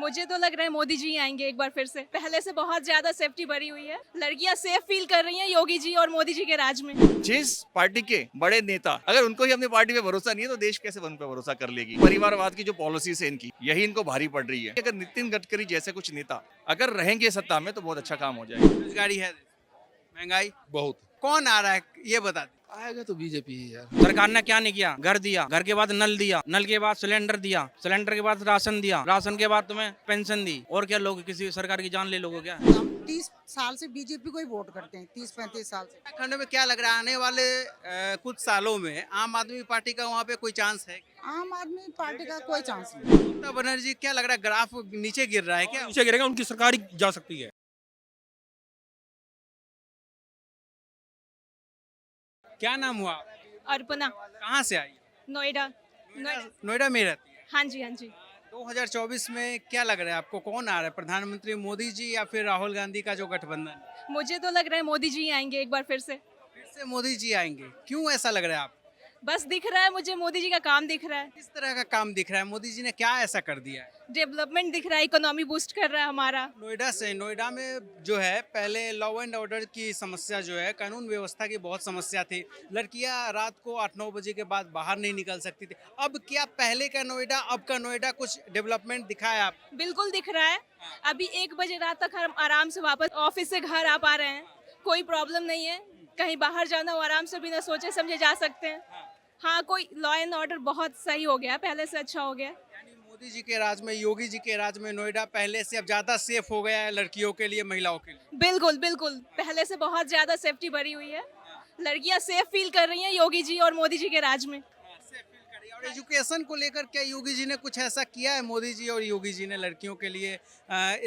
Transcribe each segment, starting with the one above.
मुझे तो लग रहा है मोदी जी आएंगे एक बार फिर से। पहले से बहुत ज्यादा सेफ्टी बढ़ी हुई है, लड़कियां सेफ फील कर रही हैं योगी जी और मोदी जी के राज में। जिस पार्टी के बड़े नेता, अगर उनको ही अपनी पार्टी पे भरोसा नहीं है तो देश कैसे उन पे भरोसा कर लेगी। परिवारवाद की जो पॉलिसीज है इनकी, यही इनको भारी पड़ रही है। अगर नितिन गडकरी जैसे कुछ नेता अगर रहेंगे सत्ता में तो बहुत अच्छा काम हो जाएगा। बेरोजगारी है, महंगाई बहुत कौन आ रहा है ये बता दे। आएगा तो बीजेपी ही यार। सरकार ने क्या नहीं किया? घर दिया, घर के बाद नल दिया, नल के बाद सिलेंडर दिया, सिलेंडर के बाद राशन दिया, राशन के बाद तुम्हें पेंशन दी। और क्या लोग किसी सरकार की जान ले लोगे क्या? हम 30 साल से बीजेपी को ही वोट करते हैं, 30-35 साल से। उत्तराखंड में क्या लग रहा है आने वाले कुछ सालों में आम आदमी पार्टी का वहाँ पे कोई चांस है? आम आदमी पार्टी का कोई चांस नहीं। ममता बनर्जी क्या लग रहा है ग्राफ नीचे गिर रहा है क्या? नीचे गिरेगा, उनकी सरकार ही जा सकती है। क्या नाम हुआ? अर्पणा, कहाँ से आई? नोएडा। नोएडा में रहती है। हाँ जी, हाँ जी। 2024 में क्या लग रहा है आपको, कौन आ रहा है? प्रधानमंत्री मोदी जी या फिर राहुल गांधी का जो गठबंधन? मुझे तो लग रहा है मोदी जी आएंगे एक बार फिर से। फिर से मोदी जी आएंगे, क्यों ऐसा लग रहा है आपको? बस दिख रहा है मुझे, मोदी जी का काम दिख रहा है, किस तरह का काम दिख रहा है? मोदी जी ने क्या ऐसा कर दिया है? डेवलपमेंट दिख रहा है, इकोनॉमी बूस्ट कर रहा है हमारा। नोएडा में जो है पहले लॉ एंड ऑर्डर की समस्या जो है, कानून व्यवस्था की बहुत समस्या थी। लड़कियां रात को 8-9 बजे के बाद बाहर नहीं निकल सकती थी। अब क्या पहले का नोएडा अब का नोएडा कुछ डेवलपमेंट दिखा है आप? बिल्कुल दिख रहा है। अभी 1 बजे रात तक हम आराम से वापस ऑफिस से घर आ पा रहे हैं, कोई प्रॉब्लम नहीं है। कहीं बाहर जाना हो आराम से बिना सोचे समझे जा सकते हैं। हाँ, कोई लॉ एंड ऑर्डर बहुत सही हो गया, पहले से अच्छा हो गया। यानी मोदी जी के राज में, योगी जी के राज में नोएडा पहले से अब ज्यादा सेफ हो गया है लड़कियों के लिए, महिलाओं के लिए। बिल्कुल बिल्कुल, पहले से बहुत ज्यादा सेफ्टी बढ़ी हुई है, लड़कियां सेफ फील कर रही हैं योगी जी और मोदी जी के राज में। और एजुकेशन को लेकर क्या योगी जी ने कुछ ऐसा किया है? मोदी जी और योगी जी ने लड़कियों के लिए,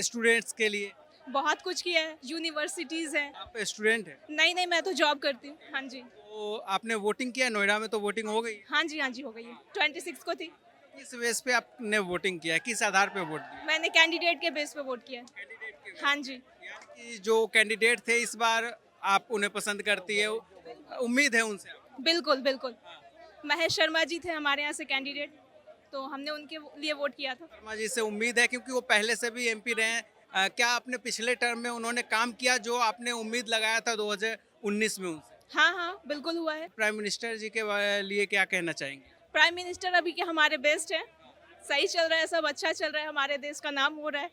स्टूडेंट्स के लिए? बहुत कुछ किया है, यूनिवर्सिटीज हैं। आप स्टूडेंट हैं नहीं नहीं, मैं तो जॉब करती हूँ। हाँ जी, तो आपने वोटिंग किया नोएडा में? तो वोटिंग हो गई? हाँ जी, हाँ जी, हो गई है। 26 को थी। किस बेस पे आपने वोटिंग किया, किस आधार पे वोट दिया? मैंने कैंडिडेट के बेस पे वोट किया है। हाँ जी, कि जो कैंडिडेट थे इस बार आप उन्हें पसंद करती है, उम्मीद है उनसे? बिल्कुल बिल्कुल। महेश शर्मा जी थे हमारे यहाँ से कैंडिडेट, तो हमने उनके लिए वोट किया था। शर्मा जी से उम्मीद है क्योंकि वो पहले से भी एमपी रहे हैं। क्या आपने पिछले टर्म में उन्होंने काम किया जो आपने उम्मीद लगाया था 2019 में उनसे? हाँ हाँ, बिल्कुल हुआ है। प्राइम मिनिस्टर जी के लिए क्या कहना चाहेंगे? प्राइम मिनिस्टर अभी के हमारे बेस्ट है, सही चल रहा है, सब अच्छा चल रहा है, हमारे देश का नाम हो रहा है,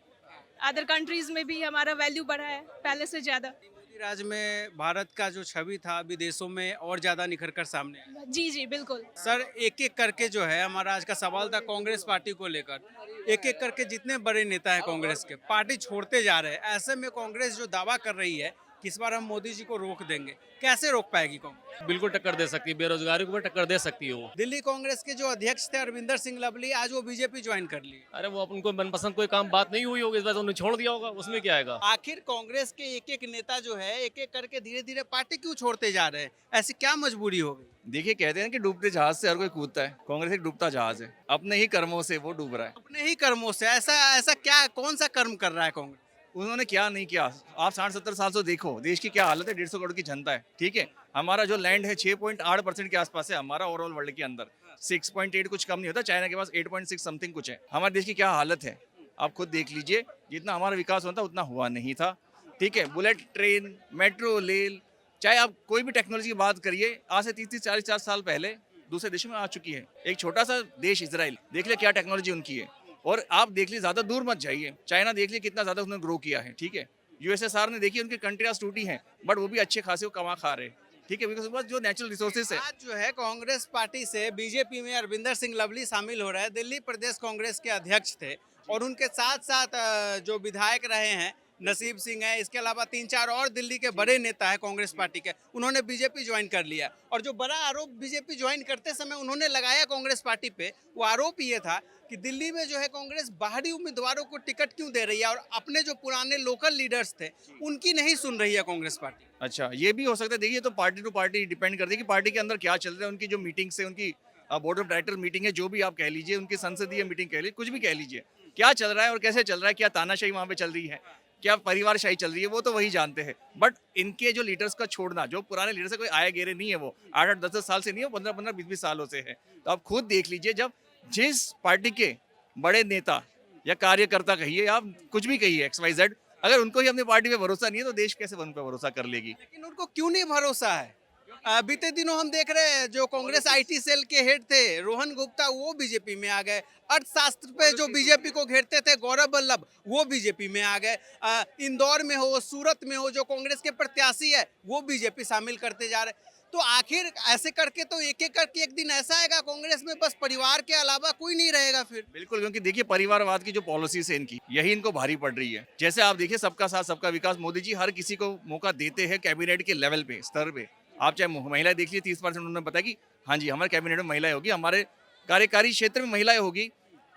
अदर कंट्रीज में भी हमारा वैल्यू बढ़ा है पहले से ज़्यादा। मोदी राज में भारत का जो छवि था विदेशों में और ज़्यादा निखर कर सामने आया। जी जी बिल्कुल। सर, एक एक करके जो है, हमारा आज का सवाल था कांग्रेस पार्टी को लेकर, एक एक करके जितने बड़े नेता हैं कांग्रेस के, पार्टी छोड़ते जा रहे हैं। ऐसे में कांग्रेस जो दावा कर रही है कि इस बार हम मोदी जी को रोक देंगे, कैसे रोक पाएगी कांग्रेस? बिल्कुल टक्कर दे सकती है, बेरोजगारी को भी टक्कर दे सकती है वो। दिल्ली कांग्रेस के जो अध्यक्ष थे अरविंदर सिंह लवली, आज वो बीजेपी ज्वाइन कर लिए। अरे वो उनको मनपसंद कोई काम बात नहीं हुई होगी, इस वजह से उन्होंने छोड़ दिया होगा, उसमें क्या आएगा। आखिर कांग्रेस के एक एक नेता जो है एक एक करके धीरे धीरे पार्टी क्यों छोड़ते जा रहे हैं? ऐसी क्या मजबूरी हो गई? देखिए, कहते हैं कि डूबते जहाज से हर कोई कूदता है। कांग्रेस एक डूबता जहाज है, अपने ही कर्मों से वो डूब रहा है। अपने ही कर्मों से? ऐसा ऐसा क्या, कौन सा कर्म कर रहा है कांग्रेस? उन्होंने क्या नहीं किया। आप 60-70 साल से देखो देश की क्या हालत है। 150 करोड़ की जनता है, ठीक है। हमारा जो लैंड है 6.8% के आसपास है हमारा ओवरऑल वर्ल्ड के अंदर। 6.8 कुछ कम नहीं होता, चाइना के पास 8.6 समथिंग कुछ है। हमारे देश की क्या हालत है आप खुद देख लीजिए। जितना हमारा विकास होता उतना हुआ नहीं था, ठीक है। बुलेट ट्रेन, मेट्रो रेल, चाहे आप कोई भी टेक्नोलॉजी की बात करिए, आज से 30-40 साल पहले दूसरे देशों में आ चुकी है। एक छोटा सा देश इजराइल देख ले क्या टेक्नोलॉजी उनकी है। और आप देख लीजिए, ज़्यादा दूर मत जाइए, चाइना देख लीजिए कितना ज़्यादा उन्होंने ग्रो किया है, ठीक है। यूएसएसआर ने देखिए उनकी कंट्री आज टूटी हैं, बट वो भी अच्छे खासे कमा खा रहे हैं, ठीक है, बिकॉज जो नेचुरल रिसोर्सेज है। आज जो है कांग्रेस पार्टी से बीजेपी में अरविंदर सिंह लवली शामिल हो रहा है। दिल्ली प्रदेश कांग्रेस के अध्यक्ष थे और उनके साथ साथ जो विधायक रहे हैं नसीब सिंह है, इसके अलावा 3-4 और दिल्ली के बड़े नेता है कांग्रेस पार्टी के, उन्होंने बीजेपी ज्वाइन कर लिया। और जो बड़ा आरोप बीजेपी ज्वाइन करते समय उन्होंने लगाया कांग्रेस पार्टी पे, वो आरोप ये था कि दिल्ली में जो है कांग्रेस बाहरी उम्मीदवारों को टिकट क्यों दे रही है और अपने जो पुराने लोकल लीडर्स थे उनकी नहीं सुन रही है कांग्रेस पार्टी। अच्छा, ये भी हो सकता है। देखिए, तो पार्टी टू पार्टी डिपेंड करती है कि पार्टी के अंदर क्या चल रहा है। उनकी जो मीटिंग्स है, उनकी बोर्ड ऑफ डायरेक्टर मीटिंग है, जो भी आप कह लीजिए, उनकी संसदीय मीटिंग कह लीजिए, कुछ भी कह लीजिए, क्या चल रहा है और कैसे चल रहा है, क्या तानाशाही वहाँ पे चल रही है, क्या परिवारशाही चल रही है, वो तो वही जानते हैं। बट इनके जो लीडर्स का छोड़ना, जो पुराने लीडर्स है, कोई आए गेरे नहीं है, वो 8-8, 10-10 साल से नहीं है, 15-15, 20-20 सालों से है। तो आप खुद देख लीजिए, जब जिस पार्टी के बड़े नेता या कार्यकर्ता कहिए, आप कुछ भी कहिए, XYZ, अगर उनको ही अपनी पार्टी पे भरोसा नहीं है तो देश कैसे उन पर भरोसा कर लेगी? लेकिन उनको क्यों नहीं भरोसा है? बीते दिनों हम देख रहे हैं जो कांग्रेस आईटी सेल के हेड थे रोहन गुप्ता, वो बीजेपी में आ गए। अर्थशास्त्र पे जो बीजेपी को घेरते थे गौरव वल्लभ, वो बीजेपी में आ गए। इंदौर में हो, सूरत में हो, जो कांग्रेस के प्रत्याशी है वो बीजेपी शामिल करते जा रहे। तो आखिर ऐसे करके तो एक एक करके एक दिन ऐसा आएगा कांग्रेस में बस परिवार के अलावा कोई नहीं रहेगा फिर। बिल्कुल, क्योंकि देखिए परिवारवाद की जो पॉलिसीज है इनकी, यही इनको भारी पड़ रही है। जैसे आप देखिए सबका साथ सबका विकास, मोदी जी हर किसी को मौका देते हैं कैबिनेट के लेवल पे, स्तर पे। आप चाहे महिलाएं देख लीजिए, 30% उन्होंने बताया कि हाँ जी हमारे कैबिनेट में महिलाएं होगी, हमारे कार्यकारी क्षेत्र में महिलाएं होगी,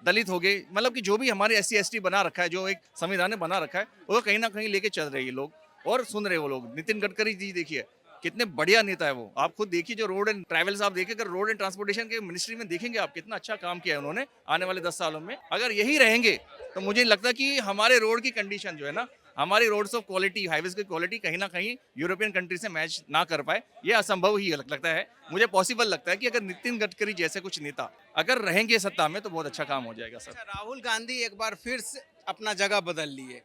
दलित हो गए, मतलब कि जो भी हमारे SC ST बना रखा है, जो एक संविधान ने बना रखा है, वो कहीं ना कहीं लेके चल रहे हैं लोग और सुन रहे वो लोग। नितिन गडकरी जी देखिए कितने बढ़िया नेता है वो, आप खुद देखिए जो रोड एंड ट्रैवल्स आप देखिए, अगर रोड एंड ट्रांसपोर्टेशन के मिनिस्ट्री में देखेंगे आप कितना अच्छा काम किया है उन्होंने आने वाले 10 सालों में। अगर यही रहेंगे तो मुझे लगता है कि हमारे रोड की कंडीशन जो है ना, हमारी रोड्स ऑफ क्वालिटी, हाईवेज की क्वालिटी कहीं ना कहीं यूरोपियन कंट्री से मैच ना कर पाए, ये असंभव ही लगता है। मुझे पॉसिबल लगता है कि अगर नितिन गडकरी जैसे कुछ नेता अगर रहेंगे सत्ता में तो बहुत अच्छा काम हो जाएगा सर। अच्छा, राहुल गांधी एक बार फिर से अपना जगह बदल लिए,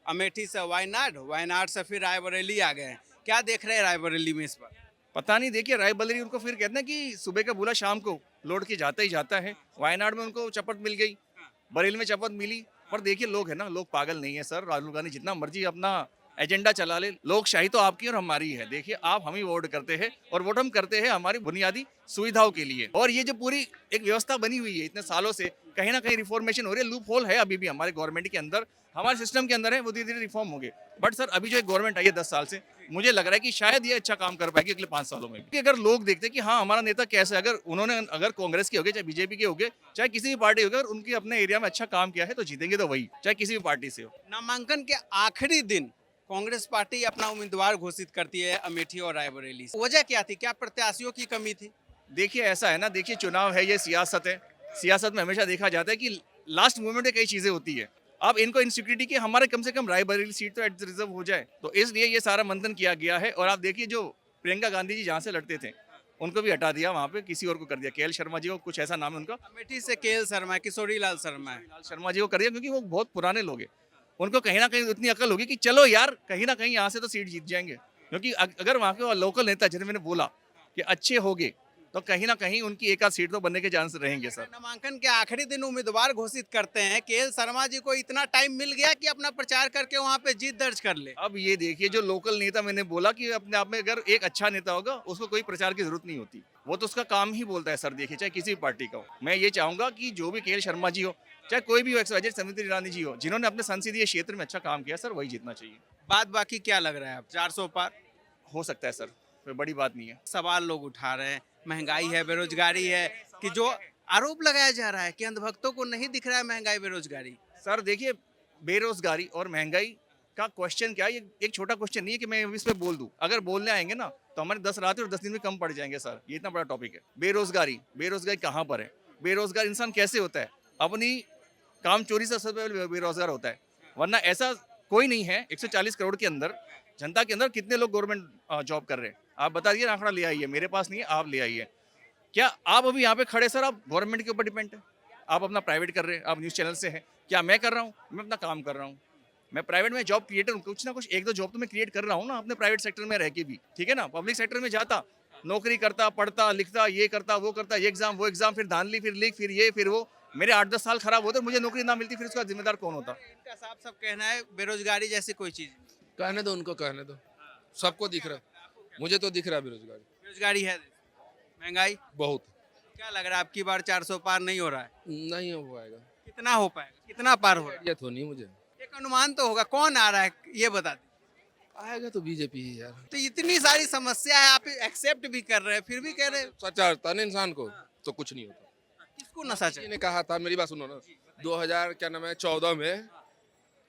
अमेठी से वायनाड, वायनाड से फिर रायबरेली आ गए हैं। क्या देख रहे हैं रायबरेली में इस बार? पता नहीं, देखिए रायबरेली उनको फिर कहते हैं कि सुबह का बुला शाम को लौट के जाता ही जाता है। वायनाड में उनको शपथ मिल गई, बरेली में शपथ मिली, पर देखिए लोग है ना, लोग पागल नहीं है सर। राहुल गांधी जितना मर्जी अपना एजेंडा चला ले, लोकशाही तो आपकी और हमारी है। देखिए आप हम ही वोट करते हैं और वोट हम करते हैं हमारी बुनियादी सुविधाओं के लिए। और ये जो पूरी एक व्यवस्था बनी हुई है इतने सालों से, कहीं ना कहीं रिफॉर्मेशन हो रही है। लूप होल है अभी भी हमारे गवर्नमेंट के अंदर, हमारे सिस्टम के अंदर है, वो धीरे धीरे रिफॉर्म होंगे। बट सर अभी जो एक गवर्नमेंट आई है 10 साल से, मुझे लग रहा है कि शायद ये अच्छा काम कर पाएगी अगले 5 सालों में। कि अगर लोग देखते हैं कि हाँ हमारा नेता कैसे, अगर उन्होंने अगर कांग्रेस के हो गए, चाहे बीजेपी के हो गए, चाहे किसी भी पार्टी हो गए, अगर उनके अपने एरिया में अच्छा काम किया है तो जीतेंगे तो वही, चाहे किसी भी पार्टी से हो। नामांकन के आखिरी दिन कांग्रेस पार्टी अपना उम्मीदवार घोषित करती है अमेठी और रायबरेली से। वजह क्या थी? क्या प्रत्याशियों की कमी थी? देखिए ऐसा है ना, देखिए चुनाव है, ये सियासत है। सियासत में हमेशा देखा जाता है कि लास्ट मोमेंट में कई चीजें होती है। अब इनको इनसिक्योरिटी की हमारे कम से कम रायबरेली सीट तो एट रिजर्व हो जाए, तो इसलिए ये सारा मंथन किया गया है। और आप देखिए जो प्रियंका गांधी जी जहाँ से लड़ते थे उनको भी हटा दिया, वहाँ पे किसी और को कर दिया, KL शर्मा जी को, कुछ ऐसा नाम है उनका, अमेठी से KL शर्मा, किशोरी लाल शर्मा है। लाल शर्मा जी को कर दिया, क्योंकि वो बहुत पुराने लोग हैं। उनको कहीं ना कहीं इतनी अकल होगी कि चलो यार कहीं ना कहीं यहाँ से तो सीट जीत जाएंगे। क्योंकि अगर वहाँ के लोकल नेता जिन्हें मैंने बोला कि अच्छे होंगे तो कहीं ना कहीं उनकी एक आध सीट तो बनने के चांस रहेंगे सर। नामांकन के आखिरी दिन उम्मीदवार घोषित करते हैं, KL शर्मा जी को इतना टाइम मिल गया कि अपना प्रचार करके वहाँ पे जीत दर्ज कर ले। अब ये देखिए जो लोकल नेता, मैंने बोला कि अपने आप में अगर एक अच्छा नेता होगा उसको कोई प्रचार की जरूरत नहीं होती, वो तो उसका काम ही बोलता है सर। देखिए चाहे किसी भी पार्टी का हो, मैं ये चाहूंगा कि जो भी KL शर्मा जी हो, चाहे कोई भी हो, XYZ स्मृति ईरानी जी हो, जिन्होंने अपने संसदीय क्षेत्र में अच्छा काम किया सर, वही जीतना चाहिए। बात बाकी क्या लग रहा है? अब 400 पार हो सकता है सर, कोई बड़ी बात नहीं है। सवाल लोग उठा रहे हैं, महंगाई है, बेरोजगारी है, कि जो आरोप लगाया जा रहा है कि अंधभक्तों को नहीं दिख रहा है महंगाई बेरोजगारी। सर देखिए बेरोजगारी और महंगाई का क्वेश्चन क्या है, ये एक छोटा क्वेश्चन नहीं है कि मैं इस पे बोल दूं। अगर बोलने आएंगे ना तो हमारे 10 रातें और 10 दिन में कम पड़ जाएंगे सर। ये इतना बड़ा टॉपिक है। बेरोजगारी, बेरोजगारी कहाँ पर है? बेरोजगार इंसान कैसे होता है? अपनी काम चोरी से सबसे बेरोजगार होता है, वरना ऐसा कोई नहीं है। 140 करोड़ के अंदर जनता के अंदर कितने लोग गवर्नमेंट जॉब कर रहे हैं? आप बता दिए, आंकड़ा ले आइए, मेरे पास नहीं है, आप ले आइए। क्या आप अभी यहाँ पे खड़े सर, आप गवर्नमेंट के ऊपर डिपेंड है? आप अपना प्राइवेट कर रहे हैं, आप न्यूज़ चैनल से हैं। क्या मैं कर रहा हूँ? मैं अपना काम कर रहा हूँ। मैं प्राइवेट में जॉब क्रिएटर हूँ, कुछ ना कुछ एक दो जॉब तो मैं क्रिएट कर रहा हूँ ना अपने प्राइवेट सेक्टर में रह के भी, ठीक है ना। पब्लिक सेक्टर में जाता, नौकरी करता, पढ़ता लिखता, ये करता वो करता, ये एग्जाम वो एग्जाम, फिर धांधली, फिर लीक, फिर ये फिर वो, मेरे 8-10 साल खराब होते, मुझे नौकरी ना मिलती, फिर उसका जिम्मेदार कौन होता? इनका साफ सब कहना है बेरोजगारी जैसी कोई चीज नहीं। कहने दो उनको, कहने दो, सबको दिख रहा है, मुझे तो दिख रहा है बेरोजगारी बेरोजगारी है, महंगाई बहुत। क्या लग रहा है आपकी बार 400 पार नहीं हो रहा है? नहीं हो पाएगा, कितना हो पाएगा? कितना पार हो रहा है? ये तो नहीं, मुझे एक अनुमान तो होगा, कौन आ रहा है ये बता दें। आएगा तो बीजेपी ही यार। तो इतनी सारी समस्या है, आप एक्सेप्ट भी कर रहे हैं, फिर भी कह रहे हैं सच्चा था ना इंसान को तो कुछ नहीं होता। किसको नशा चाहिए? ने कहा था, मेरी बात सुनो ना, 2014 में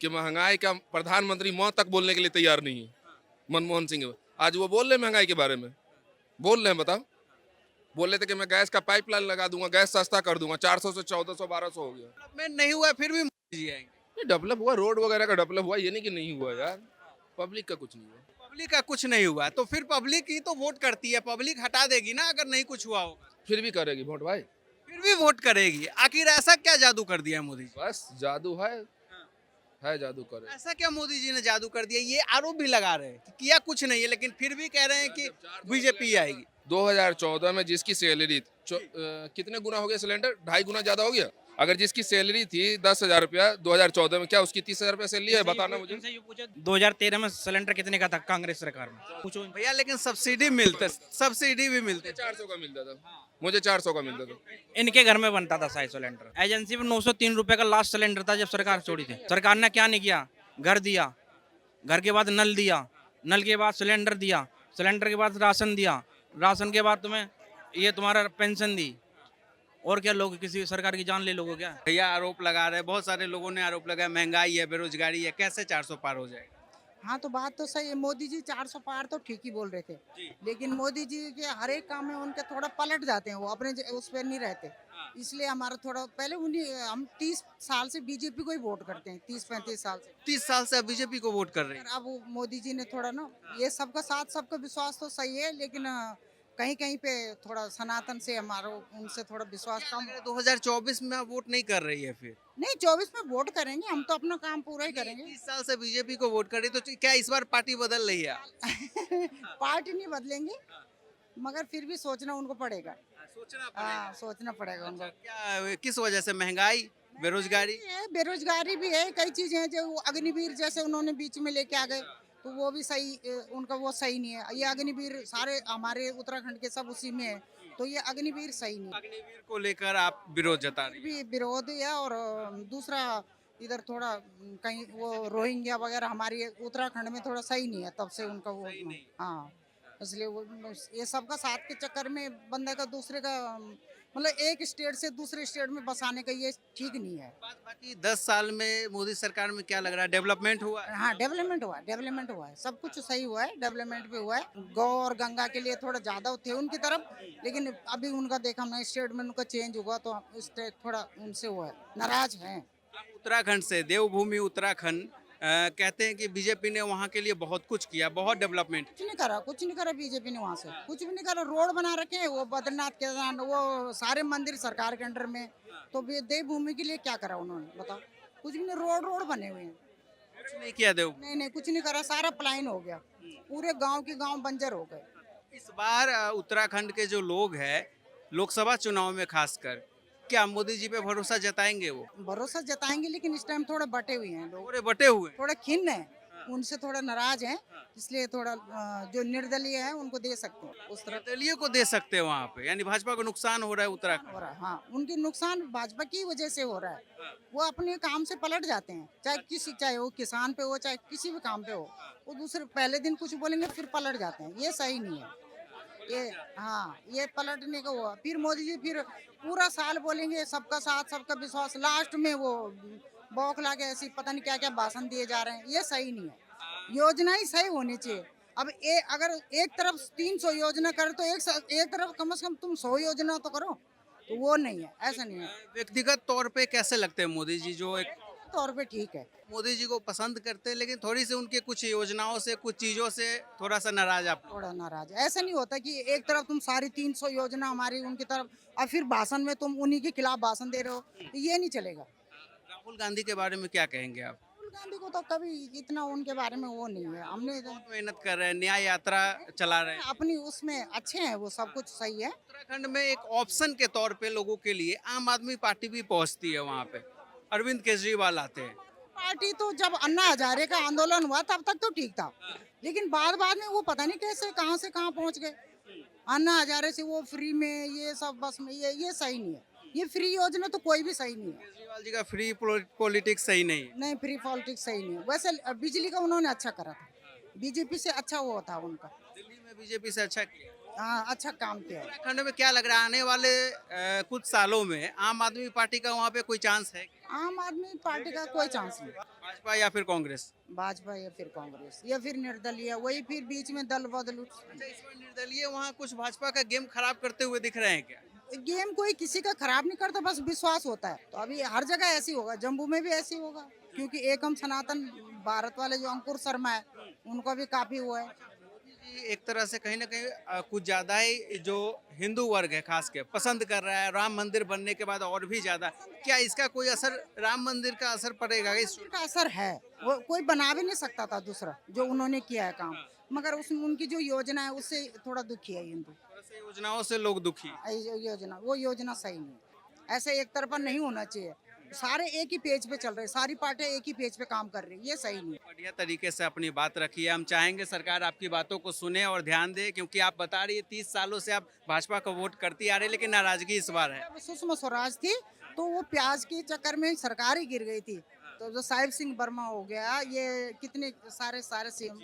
कि महंगाई का प्रधानमंत्री मौत तक बोलने के लिए तैयार नहीं है, मनमोहन सिंह। आज वो बोल रहे महंगाई के बारे में, बोल रहे हैं, बताओ। बोल रहे थे कि मैं गैस का पाइपलाइन लगा दूंगा, गैस सस्ता कर दूंगा, 400 से 1400 1200 हो गया। डेवलपमेंट नहीं हुआ फिर भी मोदी जी आएंगे। डेवलप हुआ, रोड वगैरह का डेवलप हुआ, ये नहीं कि नहीं हुआ यार। पब्लिक का कुछ नहीं हुआ। पब्लिक का कुछ नहीं हुआ तो फिर पब्लिक ही तो वोट करती है, पब्लिक हटा देगी ना अगर नहीं कुछ हुआ होगा। फिर भी करेगी वोट भाई, फिर फिर भी वोट करेगी। आखिर ऐसा क्या जादू कर दिया है मोदी जी? बस जादू है जादू करे। ऐसा क्या मोदी जी ने जादू कर दिया, ये आरोप भी लगा रहे हैं कि किया कुछ नहीं है, लेकिन फिर भी कह रहे हैं कि बीजेपी आएगी। 2014 में जिसकी सैलरी कितने गुना हो गया सिलेंडर? 2.5 गुना ज्यादा हो गया। अगर जिसकी सैलरी थी 10,000 रुपया 2014 में, क्या उसकी 30,000 रुपया सैलरी है? बताना मुझे। इनसे ये पूछो 2013 में सिलेंडर कितने का था कांग्रेस सरकार में, पूछो। भैया लेकिन सब्सिडी भी मिलते। 400 का मिलता था, मुझे 400 का मिलता था। इनके घर में बनता था शायद सिलेंडर। एजेंसी में 903 रुपए का लास्ट सिलेंडर था जब सरकार छोड़ी थी। सरकार ने क्या नहीं किया, घर दिया, घर के बाद नल दिया, नल के बाद सिलेंडर दिया, सिलेंडर के बाद राशन दिया, राशन के बाद तुम्हें ये तुम्हारा पेंशन दी। और क्या लोग किसी सरकार की जान ले लोगे क्या? भैया आरोप लगा रहे हैं, बहुत सारे लोगों ने आरोप लगाया, महंगाई है, बेरोजगारी है, कैसे 400 पार हो जाएगा? हाँ तो बात तो सही है, मोदी जी 400 पार तो ठीक ही बोल रहे थे, लेकिन मोदी जी के हर एक काम में उनके थोड़ा पलट जाते हैं, वो अपने उस पर नहीं रहते, इसलिए हमारा थोड़ा पहले उन्हीं हम 30 साल से बीजेपी को ही वोट करते हैं, 30-35 साल से। 30 साल से आप बीजेपी को वोट कर रहे हैं। अब वो मोदी जी ने थोड़ा ना ये सबका साथ सबका विश्वास तो सही है, लेकिन कहीं कहीं पे थोड़ा सनातन से हमारा उनसे थोड़ा विश्वास कम। 2024 में आप वोट नहीं कर रही है फिर? नहीं 24 में वोट करेंगे, हम तो अपना काम पूरा ही करेंगे। 30 साल से बीजेपी को वोट कर रही, तो क्या इस बार पार्टी बदल रही है? पार्टी नहीं बदलेंगे, मगर फिर भी सोचना उनको पड़ेगा। सोचना हाँ सोचना पड़ेगा उनको। क्या किस वजह से? महंगाई, बेरोजगारी? बेरोजगारी भी है, कई चीजें हैं जो अग्निवीर जैसे उन्होंने बीच में लेके आ गए, तो वो भी सही उनका वो सही नहीं है। ये अग्निवीर सारे हमारे उत्तराखंड के सब उसी में है, तो ये अग्निवीर सही नहीं है। अग्निवीर को लेकर आप विरोध जता रही भी विरोध है, और दूसरा इधर थोड़ा कहीं वो रोहिंग्या वगैरह हमारी उत्तराखंड में थोड़ा सही नहीं है, तब से उनका वो हाँ, इसलिए वो ये सबका साथ के चक्कर में बंदा का दूसरे का मतलब एक स्टेट से दूसरे स्टेट में बसाने का ये ठीक नहीं है। बाकी 10 साल में मोदी सरकार में क्या लग रहा है, डेवलपमेंट हुआ है? हाँ डेवलपमेंट हुआ है, सब कुछ सही हुआ है, डेवलपमेंट भी हुआ है। गौ और गंगा के लिए थोड़ा ज्यादा थे उनकी तरफ, लेकिन अभी उनका देखा हमने स्टेट में उनका चेंज हुआ, तो स्टेट थोड़ा उनसे हुआ है, नाराज हैं। उत्तराखंड से, देवभूमि उत्तराखंड, कहते हैं कि बीजेपी ने वहाँ के लिए बहुत कुछ किया, बहुत डेवलपमेंट। कुछ नहीं करा बीजेपी ने, वहाँ से कुछ भी नहीं करा। रोड बना रखे हैं, वो बद्रीनाथ केदारनाथ वो सारे मंदिर सरकार के अंडर में, तो देवभूमि के लिए क्या करा उन्होंने बताओ? कुछ भी नहीं, रोड बने हुए हैं, कुछ नहीं किया देव। नहीं कुछ नहीं करा, सारा पलायन हो गया, पूरे गांव के गांव बंजर हो गए। इस बार उत्तराखंड के जो लोग हैं, लोकसभा चुनाव में खासकर, क्या मोदी जी पे भरोसा जताएंगे? वो भरोसा जताएंगे, लेकिन इस टाइम थोड़े बटे हुए हैं लोग, पूरे बटे हुए। थोड़ा खिन्न है, उनसे थोड़ा नाराज हैं, इसलिए थोड़ा जो निर्दलीय है उनको दे सकते हैं उस तरह। निर्दलीय को दे सकते हैं वहाँ पे, यानी भाजपा को नुकसान हो रहा है उत्तराखंड। हो रहा है, हाँ उनकी नुकसान भाजपा की वजह से हो रहा है, वो अपने काम से पलट जाते हैं, चाहे वो किसान पे हो, चाहे किसी भी काम पे हो, वो दूसरे पहले दिन कुछ बोलेंगे फिर पलट जाते हैं, ये सही नहीं है ये। हाँ ये पलटने का हुआ, फिर मोदी जी फिर पूरा साल बोलेंगे सबका साथ सबका विश्वास, लास्ट में वो बौखला के ऐसी पता नहीं क्या क्या भाषण दिए जा रहे हैं, ये सही नहीं है। योजना ही सही होनी चाहिए। अब अगर एक तरफ 300 योजना करे तो एक तरफ कम से कम तुम 100 योजना तो करो, तो वो नहीं है, ऐसा नहीं है। व्यक्तिगत तौर पे कैसे लगते हैं मोदी जी? जो एक तौर पे ठीक है, मोदी जी को पसंद करते हैं, लेकिन थोड़ी सी उनके कुछ योजनाओं से, कुछ चीजों से थोड़ा सा नाराज आप? थोड़ा नाराज है। ऐसा नहीं होता कि एक तरफ तुम सारी 300 योजना हमारी उनकी तरफ, और फिर भाषण में तुम उन्हीं के खिलाफ भाषण दे रहे हो, तो ये नहीं चलेगा। राहुल गांधी के बारे में क्या कहेंगे आप? राहुल गांधी को तो कभी इतना उनके बारे में वो नहीं है, हमने तो मेहनत कर रहे हैं, न्याय यात्रा चला रहे हैं। अपनी उसमें अच्छे हैं, वो सब कुछ सही है। उत्तराखंड में एक ऑप्शन के तौर पे लोगों के लिए आम आदमी पार्टी भी पहुंचती है वहाँ पे, अरविंद केजरीवाल आते हैं। पार्टी तो जब अन्ना हजारे का आंदोलन हुआ तब तक तो ठीक था, लेकिन बाद में वो पता नहीं कैसे कहां से कहां पहुंच गए। अन्ना हजारे से वो फ्री में ये सब बस में, ये सही नहीं है, ये फ्री योजना तो कोई भी सही नहीं है। केजरीवाल जी का फ्री पॉलिटिक्स सही नहीं है। नहीं फ्री पॉलिटिक्स सही नहीं है। वैसे बिजली का उन्होंने अच्छा करा था, बीजेपी से अच्छा हुआ था उनका, दिल्ली में बीजेपी से अच्छा किया। हाँ अच्छा काम किया है। उत्तराखंड में क्या लग रहा है, आने वाले कुछ सालों में आम आदमी पार्टी का वहाँ पे कोई चांस है? आम आदमी पार्टी का कोई चांस नहीं, भाजपा या फिर कांग्रेस? भाजपा या फिर कांग्रेस या फिर निर्दलीय, वही फिर बीच में दल बदलू। अच्छा, इसमें निर्दलीय वहाँ कुछ भाजपा का गेम खराब करते हुए दिख रहे हैं क्या? गेम कोई किसी का खराब नहीं करता, बस विश्वास होता है। तो अभी हर जगह ऐसी होगा, जम्मू में भी ऐसी होगा, क्योंकि एकम सनातन भारत वाले जो अंकुर शर्मा है उनका भी काफी हुआ है। एक तरह से कहीं ना कहीं कुछ ज्यादा ही जो हिंदू वर्ग है खास के पसंद कर रहा है, राम मंदिर बनने के बाद और भी ज्यादा। क्या इसका कोई असर, राम मंदिर का असर पड़ेगा इस? का असर है, वो कोई बना भी नहीं सकता था दूसरा जो उन्होंने किया है काम, मगर उसमें उनकी जो योजना है उससे थोड़ा दुखी है हिंदू। थोड़ा सा योजनाओं से लोग दुखी हैं। वो योजना सही नहीं है, ऐसे एक तरफा नहीं होना चाहिए। सारे एक ही पेज पे चल रहे हैं, सारी पार्टियां एक ही पेज पे काम कर रही है, ये सही नहीं है। बढ़िया तरीके से अपनी बात रखी है। हम चाहेंगे सरकार आपकी बातों को सुने और ध्यान दे, क्योंकि आप बता रही है 30 सालों से आप भाजपा को वोट करती आ रही है, लेकिन नाराजगी इस बार है। जब सुषमा स्वराज थी तो वो प्याज के चक्कर में सरकार ही गिर गई थी। तो जो साहिब सिंह वर्मा हो गया, ये कितने सारे सीएम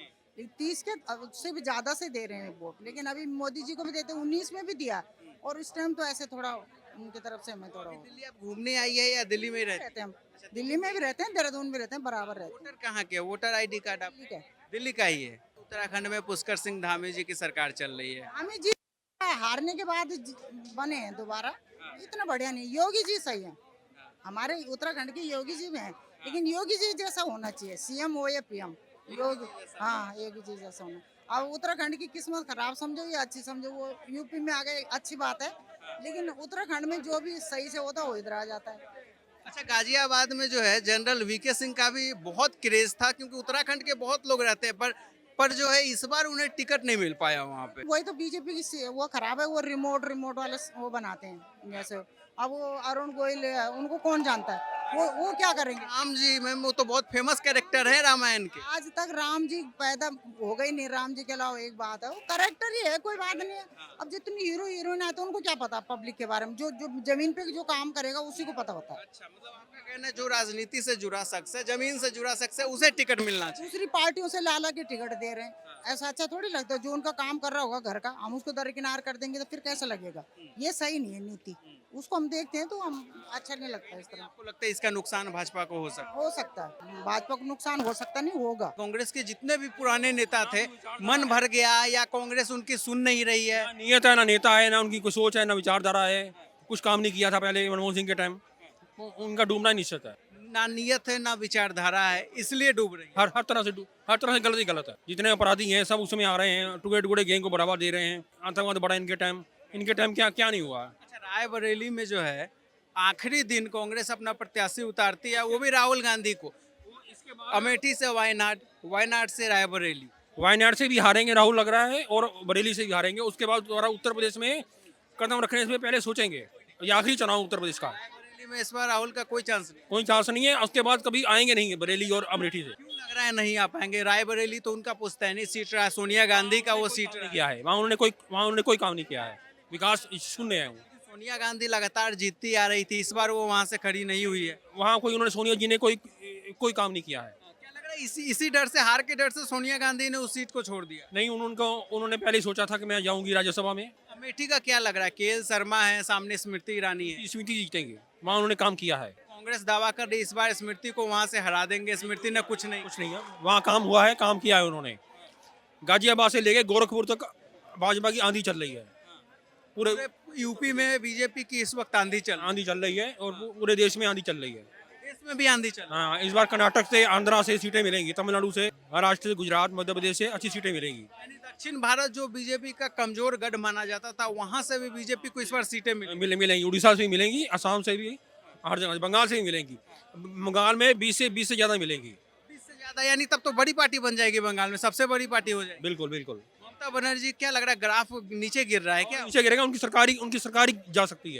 30 के उससे भी ज्यादा से दे रहे हैं वोट, लेकिन अभी मोदी जी को भी देते, 19 में भी दिया, और इस टाइम तो ऐसे थोड़ा उनकी तरफ से हमें थोड़ा दिल्ली आप घूमने आई है या दिल्ली में ही रहते रहते हैं। हम दिल्ली में भी रहते हैं, देहरादून में रहते हैं, बराबर रहते वोटर कहाँ के? वोटर आईडी कार्ड आप हैं। ठीक है, दिल्ली का ही है। उत्तराखंड में पुष्कर सिंह धामी जी की सरकार चल रही है। हमें जी हारने के बाद बने हैं दोबारा, इतना बढ़िया नहीं। योगी जी सही है, हमारे उत्तराखंड के योगी जी में है, लेकिन योगी जी जैसा होना चाहिए, सीएम हो या पीएम। योगी, हाँ, योगी जी जैसा होना। अब उत्तराखंड की किस्मत खराब समझो या अच्छी समझो, वो यूपी में आ गए अच्छी बात है, लेकिन उत्तराखंड में जो भी सही से होता है वो इधर आ जाता है। अच्छा, गाजियाबाद में जो है जनरल वीके सिंह का भी बहुत क्रेज था, क्योंकि उत्तराखंड के बहुत लोग रहते हैं, पर जो है इस बार उन्हें टिकट नहीं मिल पाया वहाँ पे। वही तो बीजेपी की वो खराब है, वो रिमोट वाले वो बनाते हैं जैसे। अब वो अरुण गोयल है, उनको कौन जानता है, वो क्या करेंगे? राम जी मैम, वो तो बहुत फेमस कैरेक्टर है रामायण के। आज तक राम जी पैदा हो गई नहीं, राम जी के अलावा एक बात है, वो करेक्टर ही है, कोई बात नहीं है। अब जितनी हीरो हीरोइन है तो उनको क्या पता पब्लिक के बारे में, जो जो जमीन पे जो काम करेगा उसी को पता होता है। अच्छा, मतलब आपका कहना है जो राजनीति से जुड़ा शख्स है, जमीन से जुड़ा शख्स है, उसे टिकट मिलना चाहिए। दूसरी पार्टियों से लाला के टिकट दे रहे हैं, ऐसा अच्छा थोड़ी लगता है। जो उनका काम कर रहा होगा घर का, हम उसको दरकिनार कर देंगे तो फिर कैसा लगेगा? ये सही नहीं है नीति, उसको हम देखते हैं तो हम अच्छा नहीं लगता इस तरह। आपको लगता है इसका नुकसान भाजपा को हो सकता है, भाजपा को नुकसान हो सकता नहीं, होगा। कांग्रेस के जितने भी पुराने नेता थे, मन भर गया या कांग्रेस उनकी सुन नहीं रही है? नियत है, ना नेता है, ना उनकी कोई सोच है, ना विचारधारा है। कुछ काम नहीं किया था पहले मनमोहन सिंह के टाइम, उनका डूबना ही निश्चित है। ना नियत है ना विचारधारा है, इसलिए डूब रही है। हर तरह से गलत ही गलत है। जितने अपराधी हैं सब उसमें आ रहे हैं, टुकड़े गैंग को बढ़ावा दे रहे हैं। आतंकवाद बढ़ा इनके टाइम क्या नहीं हुआ। अच्छा, रायबरेली में जो है आखिरी दिन कांग्रेस अपना प्रत्याशी उतारती है, वो भी राहुल गांधी को। अमेठी से वायनाड से रायबरेली। वायनाड से भी हारेंगे राहुल लग रहा है, और बरेली से भी हारेंगे। उसके बाद दोबारा उत्तर प्रदेश में कदम रखने से पहले सोचेंगे। ये आखिरी चुनाव उत्तर प्रदेश का, रायबरेली में इस बार राहुल का कोई चांस नहीं। कोई चांस नहीं है। उसके बाद कभी आएंगे नहीं बरेली और अमेठी से। क्यों लग रहा है नहीं आ पाएंगे? रायबरेली तो उनका पुश्तैनी सीट रहा, सोनिया गांधी का वो सीट रहा। किया है वहाँ उन्होंने कोई काम नहीं किया है। विकास शून्य है। सोनिया गांधी लगातार जीतती आ रही थी, इस बार वो वहां से खड़ी नहीं हुई है। वहाँ उन्होंने सोनिया जी ने कोई काम नहीं किया है। क्या लग रहा है इसी डर से, हार के डर से सोनिया गांधी ने उस सीट को छोड़ दिया? नहीं, उन्होंने पहले ही सोचा था कि मैं जाऊंगी राज्यसभा में। अमेठी का क्या लग रहा है? केएल शर्मा है सामने, स्मृति ईरानी है। स्मृति जीतेंगे, वहाँ उन्होंने काम किया है। कांग्रेस दावा कर रही इस बार स्मृति को वहां से हरा देंगे। स्मृति ने कुछ नहीं है, वहाँ काम हुआ है, काम किया है उन्होंने। गाजियाबाद से लेके गोरखपुर तक भाजपा की आंधी चल रही है। पूरे यूपी में बीजेपी की इस वक्त आंधी चल रही है, और पूरे देश में आंधी चल रही है। देश में भी आंधी चल। हाँ, इस बार कर्नाटक से, आंध्रा से सीटें मिलेंगी, तमिलनाडु से, महाराष्ट्र से, गुजरात, मध्य प्रदेश से अच्छी सीटें मिलेंगी। यानी दक्षिण भारत जो बीजेपी का कमजोर गढ़ माना जाता था, वहां से भी बीजेपी को इस बार सीटें मिलेंगी। उड़ीसा से भी मिलेंगी, असम से भी, हर जगह, बंगाल से भी मिलेंगी। बंगाल में 20 से ज्यादा मिलेंगी। 20 से ज्यादा, यानी तब तो बड़ी पार्टी बन जाएगी बंगाल में, सबसे बड़ी पार्टी हो जाएगी। बिल्कुल। ममता बनर्जी, क्या लग रहा है ग्राफ नीचे गिर रहा है क्या? नीचे गिरेगा, उनकी सरकारी जा सकती है।